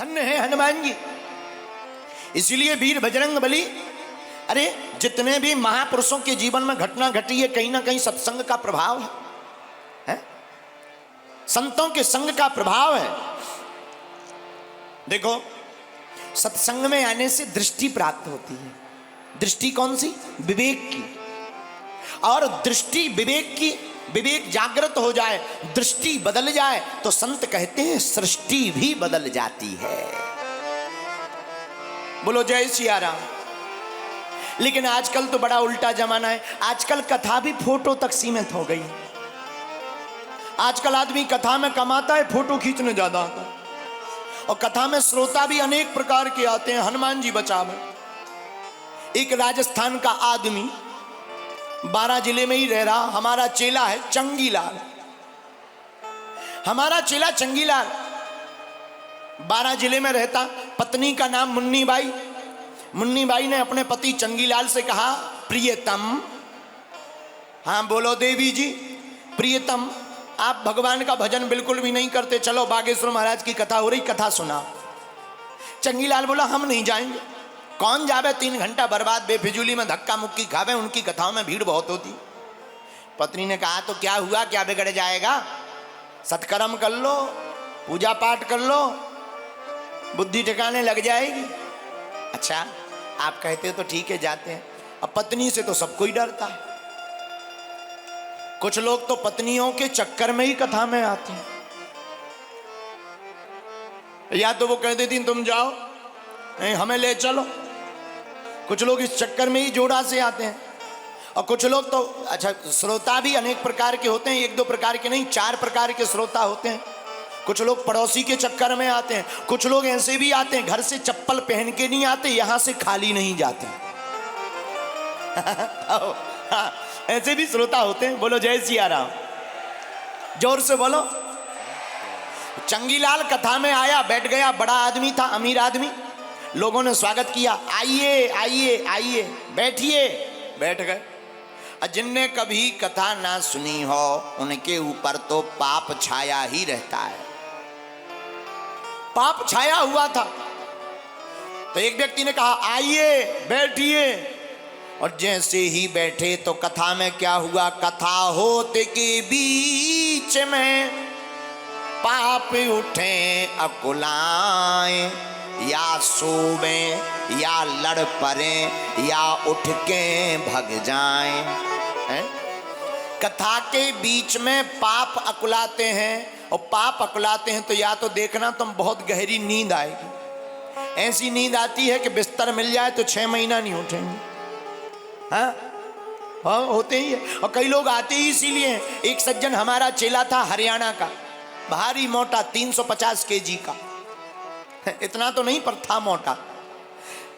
धन्य है हनुमान जी। इसीलिए वीर बजरंग बली, अरे जितने भी महापुरुषों के जीवन में घटना घटी है, कहीं ना कहीं सत्संग का प्रभाव है? संतों के संग का प्रभाव है। देखो, सत्संग में आने से दृष्टि प्राप्त होती है। दृष्टि कौन सी? विवेक की। और दृष्टि विवेक की, विवेक जागृत हो जाए, दृष्टि बदल जाए तो संत कहते हैं सृष्टि भी बदल जाती है। बोलो जय सिया राम। लेकिन आजकल तो बड़ा उल्टा जमाना है। आजकल कथा भी फोटो तक सीमित हो गई। आजकल आदमी कथा में कमाता है, फोटो खींचने ज्यादा आता है। और कथा में श्रोता भी अनेक प्रकार के आते हैं। हनुमान जी बचावे। एक राजस्थान का आदमी 12 जिले में ही रह रहा, हमारा चेला है चंगीलाल। हमारा चेला चंगीलाल 12 जिले में रहता। पत्नी का नाम मुन्नी बाई। मुन्नी बाई ने अपने पति चंगीलाल से कहा, प्रियतम, हाँ बोलो देवी जी, प्रियतम आप भगवान का भजन बिल्कुल भी नहीं करते, चलो बागेश्वर महाराज की कथा हो रही, कथा सुना। चंगीलाल बोला, हम नहीं जाएंगे। कौन जावे, 3 घंटा बर्बाद बेफिजूली में धक्का मुक्की खावे, उनकी कथाओं में भीड़ बहुत होती। पत्नी ने कहा, तो क्या हुआ, क्या बिगड़ जाएगा, सत्कर्म कर लो, पूजा पाठ कर लो, बुद्धि ठिकाने लग जाएगी। अच्छा आप कहते हो तो ठीक है, जाते हैं। अब पत्नी से तो सब कोई डरता है। कुछ लोग तो पत्नियों के चक्कर में ही कथा में आते हैं। या तो वो कह देती तुम जाओ, नहीं हमें ले चलो। कुछ लोग इस चक्कर में ही जोड़ा से आते हैं। और कुछ लोग तो, अच्छा श्रोता भी अनेक प्रकार के होते हैं, 1-2 प्रकार के नहीं, 4 प्रकार के श्रोता होते हैं। कुछ लोग पड़ोसी के चक्कर में आते हैं। कुछ लोग ऐसे भी आते हैं, घर से चप्पल पहन के नहीं आते, यहां से खाली नहीं जाते। हाँ, ऐसे भी श्रोता होते हैं। बोलो जय सिया राम, जोर से बोलो। चंगीलाल कथा में आया, बैठ गया। बड़ा आदमी था, अमीर आदमी। लोगों ने स्वागत किया, आइए आइए आइए, बैठिए। बैठ गए। जिनने कभी कथा ना सुनी हो उनके ऊपर तो पाप छाया ही रहता है। पाप छाया हुआ था। तो एक व्यक्ति ने कहा, आइए बैठिए। और जैसे ही बैठे तो कथा में क्या हुआ, कथा होते के बीच में पाप उठे अकुलाएं, या सोवे या लड़ पड़े या उठ के भग जाएं। कथा के बीच में पाप अकुलाते हैं। और पाप अकुलाते हैं तो या तो देखना तुम बहुत गहरी नींद आएगी। ऐसी नींद आती है कि बिस्तर मिल जाए तो 6 महीना नहीं उठेंगे। हाँ होते ही है। और कई लोग आते ही इसीलिए हैं। एक सज्जन हमारा चेला था हरियाणा का, भारी मोटा, 350 kg का। इतना तो नहीं पर था मोटा।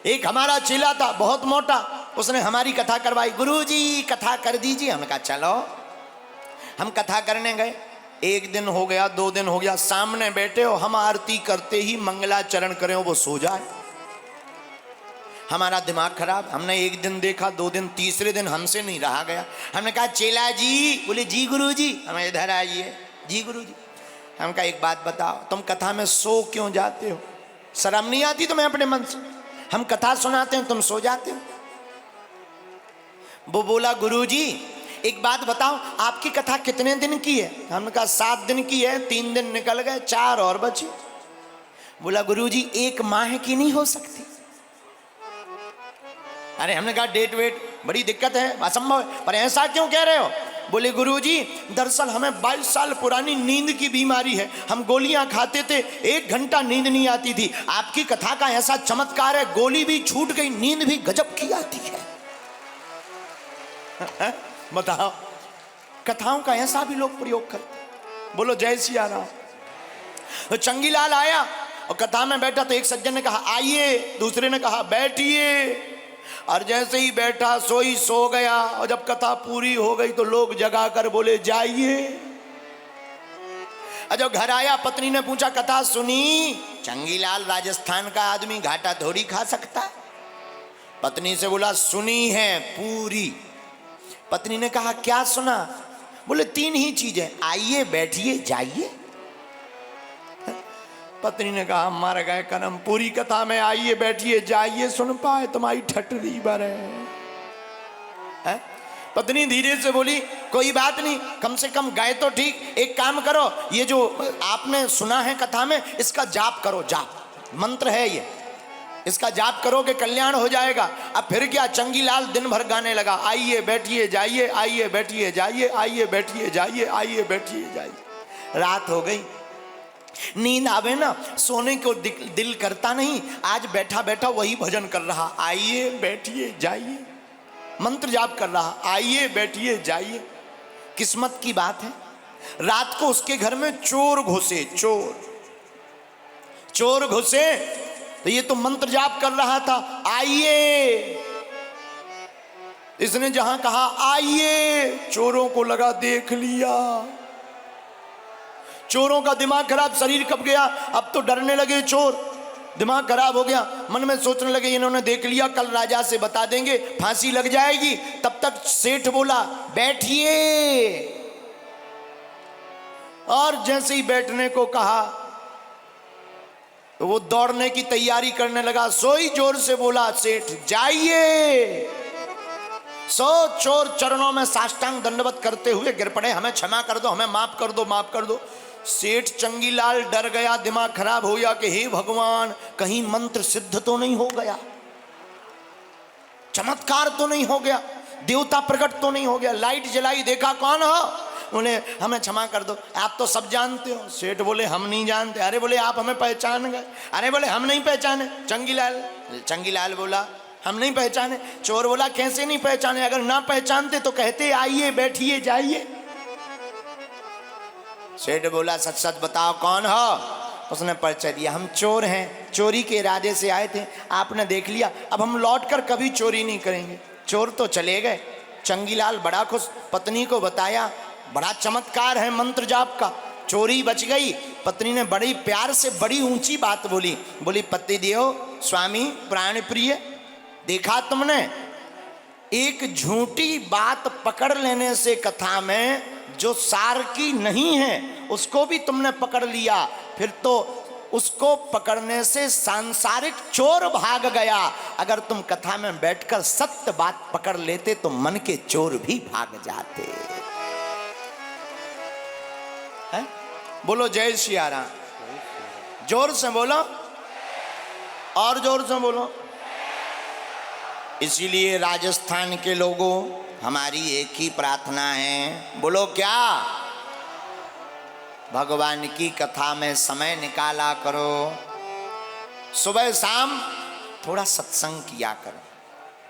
एक हमारा चेला था बहुत मोटा, उसने हमारी कथा करवाई। गुरुजी कथा कर दीजिए। हमने कहा चलो। हम कथा करने गए। 1 दिन हो गया, 2 दिन हो गया, सामने बैठे हो, हम आरती करते ही मंगलाचरण करें वो सो जाए। हमारा दिमाग खराब। हमने 1 दिन देखा, 2 दिन, तीसरे दिन हमसे नहीं रहा गया। हमने कहा चेला जी। बोले जी गुरुजी। हमें इधर आइए। जी गुरुजी। हम कहा एक बात बताओ, तुम कथा में सो क्यों जाते हो? शर्म नहीं आती तुम्हें अपने मन से? हम कथा सुनाते हैं तुम सो जाते हो। वो बोला गुरुजी एक बात बताओ, आपकी कथा कितने दिन की है? हमने कहा 7 दिन की है। 3 दिन निकल गए, 4 और बचे। बोला गुरुजी 1 माह की नहीं हो सकती? अरे हमने कहा डेट वेट बड़ी दिक्कत है, असंभव है। पर ऐसा क्यों कह रहे हो? बोले गुरुजी दरअसल हमें 22 साल पुरानी नींद की बीमारी है। हम गोलियां खाते थे, 1 घंटा नींद नहीं आती थी। आपकी कथा का ऐसा चमत्कार है, गोली भी छूट गई, नींद भी गजब की आती है। बताओ, कथाओं का ऐसा भी लोग प्रयोग करते। बोलो जय सिया राम। तो चंगीलाल आया और कथा में बैठा तो एक सज्जन ने कहा आइए, दूसरे ने कहा बैठिए। और जैसे ही बैठा सोई सो गया। और जब कथा पूरी हो गई तो लोग जगा कर बोले जाइए। और जब घर आया पत्नी ने पूछा कथा सुनी? चंगीलाल राजस्थान का आदमी घाटा थोड़ी खा सकता। पत्नी से बोला सुनी है पूरी। पत्नी ने कहा क्या सुना? बोले 3 ही चीजें, आइए बैठिए जाइए। पत्नी ने कहा मर गए कर्म, पूरी कथा में आइए बैठिए जाइए सुन पाए तुम्हारी ठटरी बर है। पत्नी धीरे से बोली कोई बात नहीं, कम से कम गए तो ठीक। एक काम करो, ये जो आपने सुना है कथा में इसका जाप करो, जाप मंत्र है ये, इसका जाप करोगे कल्याण हो जाएगा। अब फिर क्या, चंगीलाल दिन भर गाने लगा, आइए बैठिए जाइए, आइए बैठिए जाइए, आइए बैठिए जाइए, आइए बैठिए जाइए। रात हो गई, नींद आवे ना, सोने को दिल करता नहीं, आज बैठा बैठा वही भजन कर रहा, आइए बैठिए जाइए, मंत्र जाप कर रहा, आइए बैठिए जाइए। किस्मत की बात है, रात को उसके घर में चोर घुसे, चोर घुसे तो ये तो मंत्र जाप कर रहा था, आइए। इसने जहां कहा आइए, चोरों को लगा देख लिया, चोरों का दिमाग खराब, शरीर कब गया, अब तो डरने लगे चोर, दिमाग खराब हो गया, मन में सोचने लगे इन्होंने देख लिया, कल राजा से बता देंगे, फांसी लग जाएगी। तब तक सेठ बोला बैठिए, और जैसे ही बैठने को कहा तो वो दौड़ने की तैयारी करने लगा, सोई जोर से बोला सेठ जाइए। सो चोर चरणों में साष्टांग दंडवत करते हुए गिर पड़े, हमें क्षमा कर दो, हमें माफ कर दो, माफ कर दो। सेठ चंगीलाल डर गया, दिमाग खराब हो गया कि हे भगवान कहीं मंत्र सिद्ध तो नहीं हो गया, चमत्कार तो नहीं हो गया, देवता प्रकट तो नहीं हो गया। लाइट जलाई, देखा कौन हो, बोले हमें क्षमा कर दो, आप तो सब जानते हो। सेठ बोले हम नहीं जानते। अरे बोले आप हमें पहचान गए। अरे बोले हम नहीं पहचाने। चंगीलाल बोला हम नहीं पहचाने। चोर बोला कैसे नहीं पहचाने, अगर ना पहचानते तो कहते आइए बैठिए जाइए। सेठ बोला सच सच बताओ कौन हो। उसने परिचय दिया, हम चोर हैं, चोरी के इरादे से आए थे, आपने देख लिया, अब हम लौटकर कभी चोरी नहीं करेंगे। चोर तो चले गए। चंगीलाल बड़ा खुश, पत्नी को बताया, बड़ा चमत्कार है मंत्र जाप का, चोरी बच गई। पत्नी ने बड़ी प्यार से बड़ी ऊंची बात बोली, बोली पति देव स्वामी प्राण प्रिय, देखा तुमने, एक झूठी बात पकड़ लेने से कथा में जो सार की नहीं है उसको भी तुमने पकड़ लिया, फिर तो उसको पकड़ने से सांसारिक चोर भाग गया। अगर तुम कथा में बैठकर सत्य बात पकड़ लेते तो मन के चोर भी भाग जाते। है? बोलो जय सिया राम, जोर से बोलो, और जोर से बोलो। इसीलिए राजस्थान के लोगों हमारी एक ही प्रार्थना है, बोलो क्या, भगवान की कथा में समय निकाला करो, सुबह शाम थोड़ा सत्संग किया करो।